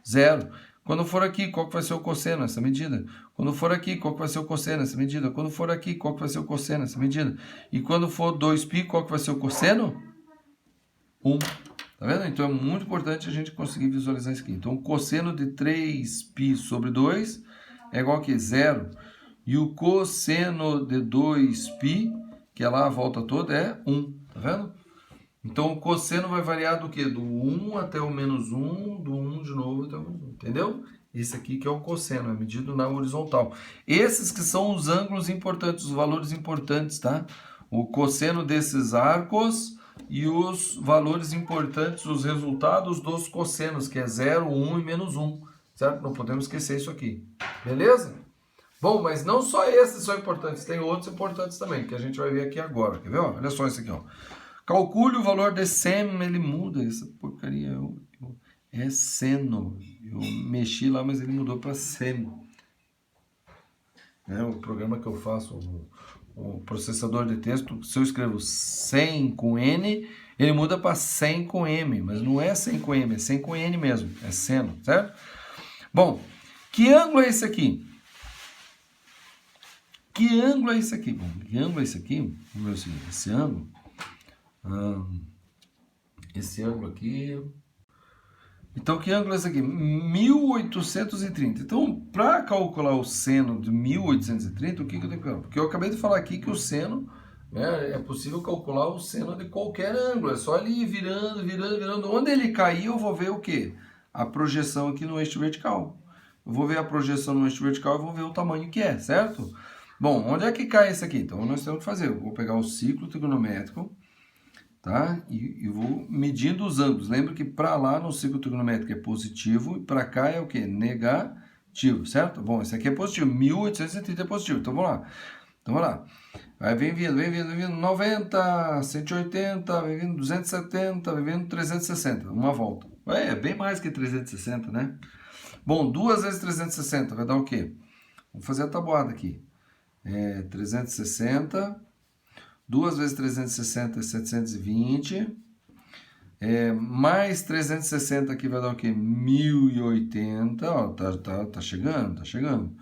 0. Quando for aqui, qual que vai ser o cosseno? Essa medida. Quando for aqui, qual que vai ser o cosseno? Essa medida. Quando for aqui, qual que vai ser o cosseno? Essa medida. E quando for 2π, qual que vai ser o cosseno? 1. Tá vendo? Então é muito importante a gente conseguir visualizar isso aqui. Então o cosseno de 3π sobre 2 é igual a 0. E o cosseno de 2π, que é lá a volta toda, é 1. Tá vendo? Então o cosseno vai variar do quê? Do 1 até o menos 1, do 1 de novo até o menos 1. Entendeu? Esse aqui que é o cosseno, é medido na horizontal. Esses que são os ângulos importantes, os valores importantes, tá? O cosseno desses arcos e os valores importantes, os resultados dos cossenos, que é 0, 1 e menos 1. Certo? Não podemos esquecer isso aqui. Beleza? Bom, mas não só esses são importantes, tem outros importantes também, que a gente vai ver aqui agora. Quer ver? Ó, olha só esse aqui, ó. Calcule o valor de seno, ele muda, essa porcaria é seno. Eu mexi lá, mas ele mudou para seno. O programa que eu faço, o processador de texto, se eu escrevo 100 com N, ele muda para 100 com M, mas não é 100 com M, é 100 com N mesmo, é seno, certo? Bom, que ângulo é esse aqui? Que ângulo é esse aqui? Bom, que ângulo é esse aqui? Vamos ver esse ângulo. Esse ângulo aqui. Então, que ângulo é esse aqui? 1830. Então, para calcular o seno de 1830, o que eu tenho que calcular? Porque eu acabei de falar aqui que o seno, né, é possível calcular o seno de qualquer ângulo. É só ali virando, virando, virando. Onde ele cair, eu vou ver o quê? A projeção aqui no eixo vertical. Eu vou ver a projeção no eixo vertical e vou ver o tamanho que é, certo? Bom, onde é que cai esse aqui? Então, nós temos que fazer. Eu vou pegar o ciclo trigonométrico, tá? E vou medindo os ângulos. Lembra que para lá no ciclo trigonométrico é positivo e para cá é o quê? Negativo, certo? Bom, esse aqui é positivo. 1830 é positivo. Então, vamos lá. Então, vamos lá. Aí vem vindo. 90, 180, vem vindo 270, vem vindo 360. Uma volta. É bem mais que 360, né? Bom, 2 vezes 360 vai dar o quê? Vamos fazer a tabuada aqui. 360, 2 vezes 360 é 720, mais 360 aqui vai dar o quê? 1080, ó, tá chegando.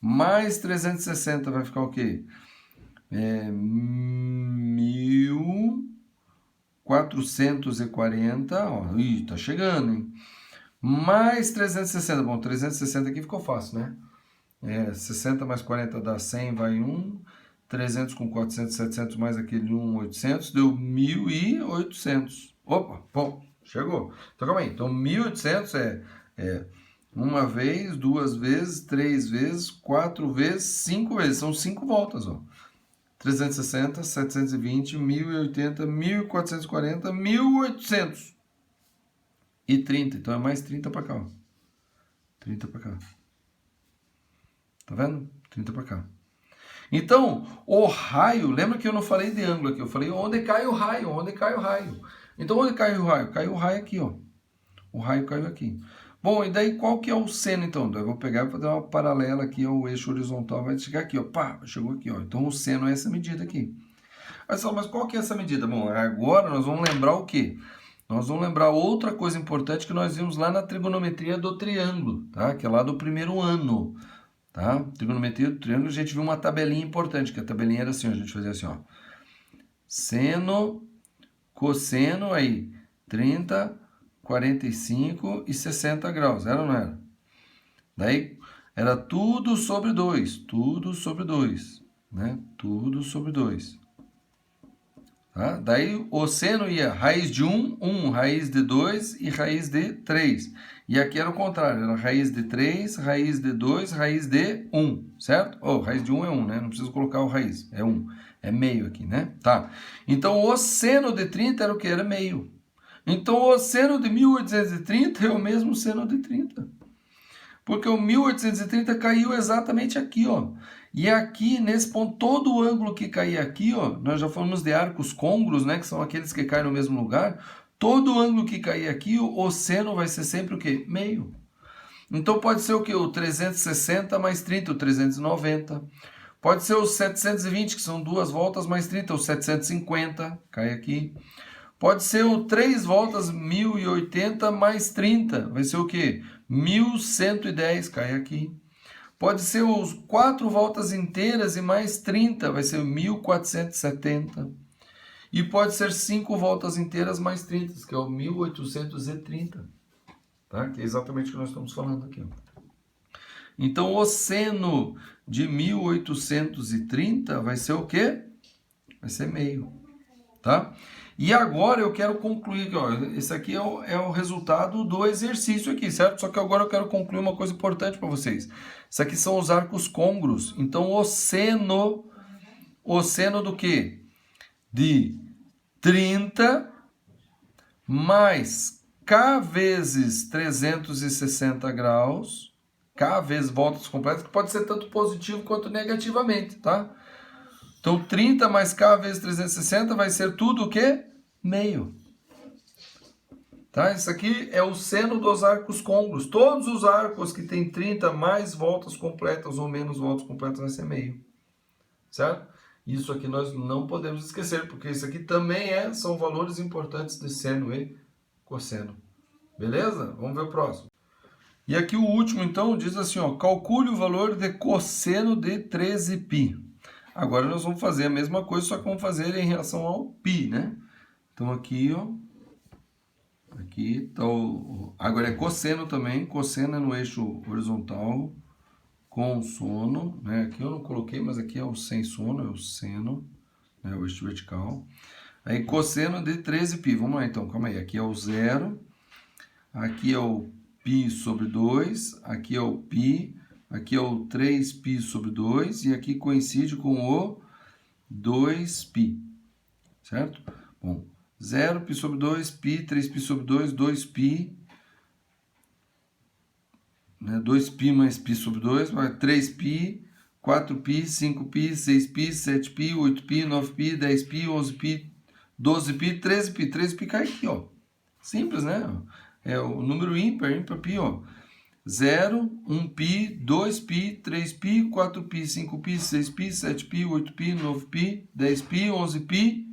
Mais 360 vai ficar o quê? 1440, ó, tá chegando, hein? Mais 360, bom, 360 aqui ficou fácil, né? 60 mais 40 dá 100, vai 1. 300 com 400, 700 mais aquele 1, 800, deu 1.800. Opa, bom, chegou. Então, calma aí. Então, 1.800 é Uma vez, duas vezes, três vezes, quatro vezes, cinco vezes. São 5 voltas, ó. 360, 720, 1080, 1440, 1830. Então é mais 30 para cá, ó. 30 para cá. Tá vendo? 30 para cá. Então, o raio, lembra que eu não falei de ângulo aqui, eu falei onde cai o raio, onde cai o raio. Então, onde cai o raio? Caiu o raio aqui, ó. O raio caiu aqui. Bom, e daí qual que é o seno, então? Eu vou pegar e fazer uma paralela aqui ao eixo horizontal, vai chegar aqui, ó. Pá, chegou aqui, ó. Então, o seno é essa medida aqui. Mas qual que é essa medida? Bom, agora nós vamos lembrar o quê? Nós vamos lembrar outra coisa importante que nós vimos lá na trigonometria do triângulo, tá? Que é lá do primeiro ano. Tá? Trigonometria do triângulo, a gente viu uma tabelinha importante, que a tabelinha era assim, ó, a gente fazia assim, ó. Seno, cosseno, aí, 30, 45 e 60 graus, era ou não era? Daí, era tudo sobre 2, né? Tudo sobre 2. Tá? Daí, o seno ia raiz de 1, raiz de 2 e raiz de 3. E aqui era o contrário, era raiz de 3, raiz de 2, raiz de 1, certo? Raiz de 1 é 1, né? Não preciso colocar o raiz, é 1. É meio aqui, né? Tá. Então, o seno de 30 era o que? Era meio. Então, o seno de 1830 é o mesmo seno de 30. Porque o 1830 caiu exatamente aqui, ó. E aqui, nesse ponto, todo o ângulo que cair aqui, ó, nós já falamos de arcos côngruos, né, que são aqueles que caem no mesmo lugar. Todo o ângulo que cair aqui, o seno vai ser sempre o quê? Meio. Então, pode ser o quê? O 360 mais 30, o 390. Pode ser os 720, que são 2 voltas mais 30, o 750, cai aqui. Pode ser o 3 voltas, 1080 mais 30, vai ser o quê? 1110, cai aqui. Pode ser os 4 voltas inteiras e mais 30, vai ser 1470. E pode ser 5 voltas inteiras mais 30, que é o 1830. Tá? Que é exatamente o que nós estamos falando aqui. Ó. Então, o seno de 1830 vai ser o quê? Vai ser meio. Tá? E agora eu quero concluir aqui, ó, esse aqui é o resultado do exercício aqui, certo? Só que agora eu quero concluir uma coisa importante para vocês. Isso aqui são os arcos côngruos. Então, o seno do quê? De 30 mais K vezes 360 graus, K vezes voltas completas, que pode ser tanto positivo quanto negativamente, tá? Então, 30 mais K vezes 360 vai ser tudo o quê? Meio. Tá? Isso aqui é o seno dos arcos côngruos. Todos os arcos que tem 30 mais voltas completas ou menos voltas completas vai ser meio. Certo? Isso aqui nós não podemos esquecer, porque isso aqui também são valores importantes de seno e cosseno. Beleza? Vamos ver o próximo. E aqui o último, então, diz assim, ó, calcule o valor de cosseno de 13π. Agora nós vamos fazer a mesma coisa, só que vamos fazer em relação ao π, né? Então aqui, ó, aqui tá agora é cosseno também, cosseno é no eixo horizontal, com sono, né? Aqui eu não coloquei, mas aqui é o sem sono, é o seno, né? O eixo vertical. Aí cosseno de 13π, vamos lá então, calma aí, aqui é o zero, aqui é o π sobre 2, aqui é o π, aqui é o 3π sobre 2 e aqui coincide com o 2π, certo? Bom, 0π sobre 2, π, 3π sobre 2, 2π, né? 2π mais π sobre 2, vai 3π, 4π, 5π, 6π, 7π, 8π, 9π, 10π, 11π, 12π, 13π. 13π cai aqui, ó. Simples, né? É o número ímpar π, ó. 0, 1π, 2π, 3π, 4π, 5π, 6π, 7π, 8π, 9π, 10π, 11π,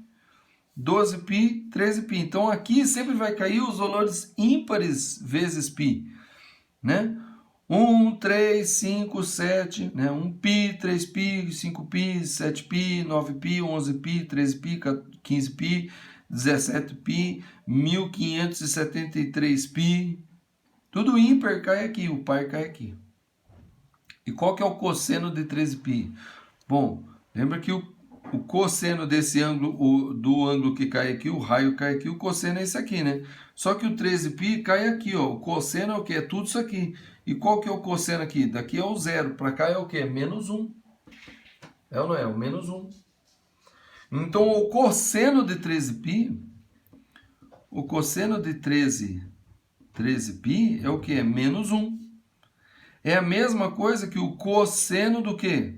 12π, 13π. Então, aqui sempre vai cair os valores ímpares vezes π, né? 1, 3, 5, 7, né? 1π, 3π, 5π, 7π, 9π, 11π, 13π, 15π, 17π, 1573π. Tudo ímpar cai aqui, o par cai aqui. E qual que é o cosseno de 13π? Bom, lembra que o cosseno desse ângulo, do ângulo que cai aqui, o raio cai aqui, o cosseno é esse aqui, né? Só que o 13π cai aqui, ó. O cosseno é o quê? É tudo isso aqui. E qual que é o cosseno aqui? Daqui é o zero, para cá é o quê? Menos 1. É ou não é? O menos 1. Então, o cosseno de 13π, o cosseno de 13π é o quê? É menos 1. É a mesma coisa que o cosseno do quê?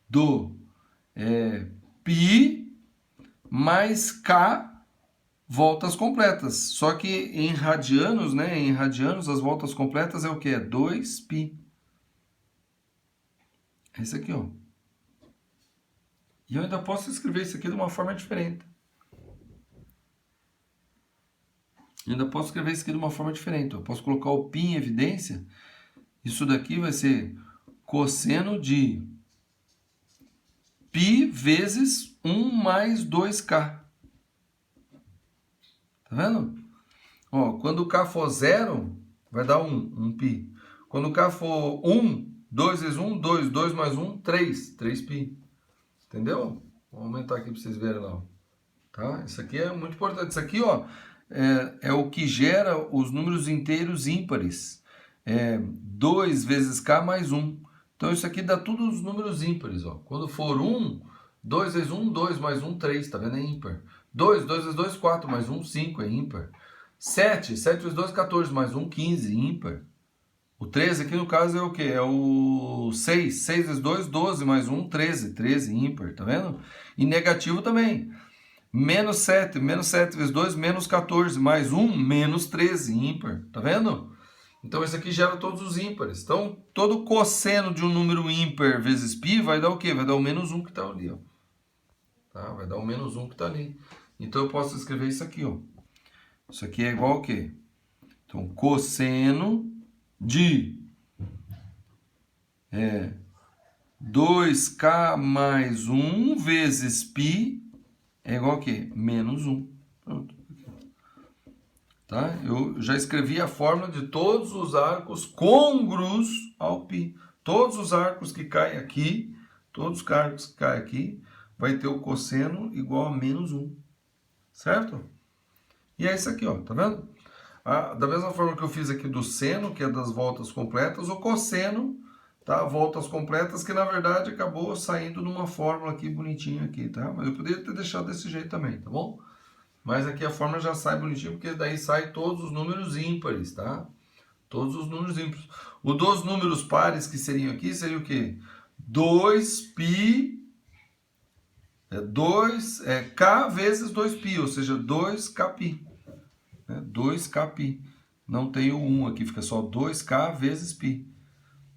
Do π mais k voltas completas. Só que em radianos, né? Em radianos, as voltas completas é o quê? É 2π. É isso aqui, ó. E eu ainda posso escrever isso aqui de uma forma diferente. Eu posso colocar o π em evidência. Isso daqui vai ser cosseno de π vezes 1 mais 2k. Tá vendo? Ó, quando o k for 0, vai dar 1π. Quando o k for 1, 2 vezes 1, 2. 2 mais 1, 3π. Entendeu? Vou aumentar aqui para vocês verem lá. Tá? Isso aqui é muito importante. Isso aqui, ó, é o que gera os números inteiros ímpares. 2 vezes k mais 1. Então, isso aqui dá tudo os números ímpares. Ó. Quando for 1, 2 vezes 1, 2 mais 1, 3. Tá vendo? É ímpar. 2 vezes 2, 4 mais 1, 5. É ímpar. 7 vezes 2, 14 mais 1, 15. Ímpar. O 13 aqui no caso é o quê? É o 6. 6 vezes 2, 12 mais 1, 13. 13, ímpar. Tá vendo? E negativo também. Menos 7 vezes 2, menos 14, mais 1, menos 13, ímpar. Tá vendo? Então, isso aqui gera todos os ímpares. Então, todo cosseno de um número ímpar vezes π vai dar o quê? Vai dar o menos 1 que está ali, ó. Tá? Vai dar o menos 1 que está ali. Então, eu posso escrever isso aqui, ó. Isso aqui é igual ao quê? Então, cosseno de 2k mais 1 vezes π é igual a quê? Menos 1. Pronto. Tá? Eu já escrevi a fórmula de todos os arcos côngruos ao π. Todos os arcos que caem aqui, vai ter o cosseno igual a menos 1. Certo? E é isso aqui, ó. Tá vendo? Da mesma forma que eu fiz aqui do seno, que é das voltas completas, o cosseno, tá? Voltas completas, que na verdade acabou saindo numa fórmula aqui bonitinha aqui, tá? Mas eu poderia ter deixado desse jeito também, tá bom? Mas aqui a fórmula já sai bonitinho, porque daí sai todos os números ímpares, tá? Todos os números ímpares. O dos números pares que seriam aqui, seria o quê? 2π, k vezes 2π, ou seja, 2kπ. 2kπ. Não tem o 1 aqui, fica só 2k vezes π.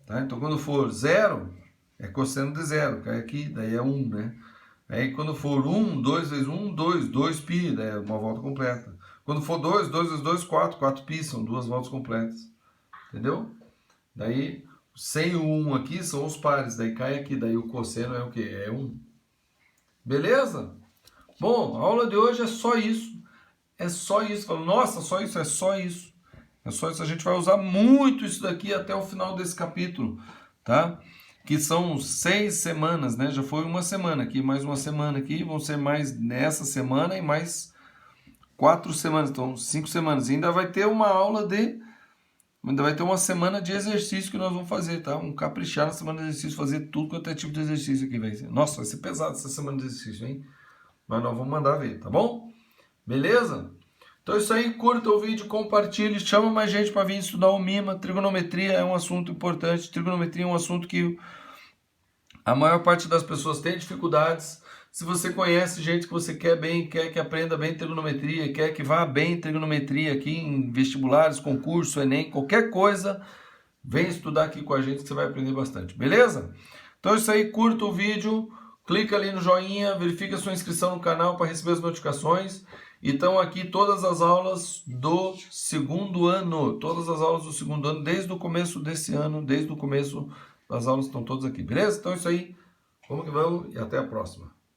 Tá? Então, quando for 0, é cosseno de 0, cai aqui, daí é 1, né? Aí, quando for 1, 2 vezes 1, 2, 2π, daí é uma volta completa. Quando for 2, 2 vezes 2, 4, 4π, são duas voltas completas. Entendeu? Daí, sem o 1 aqui, são os pares, daí cai aqui, daí o cosseno é o quê? É 1. Beleza? Bom, a aula de hoje é só isso. É só isso. Fala, nossa, só isso, é só isso. É só isso. A gente vai usar muito isso daqui até o final desse capítulo, tá? Que são 6 semanas, né? Já foi uma semana aqui, mais uma semana aqui. Vão ser mais nessa semana e mais 4 semanas. Então, 5 semanas. E ainda vai ter uma aula de... Ainda vai ter uma semana de exercício que nós vamos fazer, tá? Vamos caprichar na semana de exercício, fazer tudo quanto é tipo de exercício aqui. Nossa, vai ser pesado essa semana de exercício, hein? Mas nós vamos mandar ver, tá bom? Beleza? Então é isso aí, curta o vídeo, compartilhe, chama mais gente para vir estudar o MIMA. Trigonometria é um assunto importante, trigonometria é um assunto que a maior parte das pessoas tem dificuldades. Se você conhece gente que você quer bem, quer que aprenda bem trigonometria, quer que vá bem em trigonometria aqui em vestibulares, concurso, Enem, qualquer coisa, vem estudar aqui com a gente que você vai aprender bastante, beleza? Então é isso aí, curta o vídeo, clica ali no joinha, verifica a sua inscrição no canal para receber as notificações. E estão aqui todas as aulas do segundo ano, desde o começo desse ano, desde o começo das aulas estão todas aqui, beleza? Então é isso aí, vamos que vamos e até a próxima.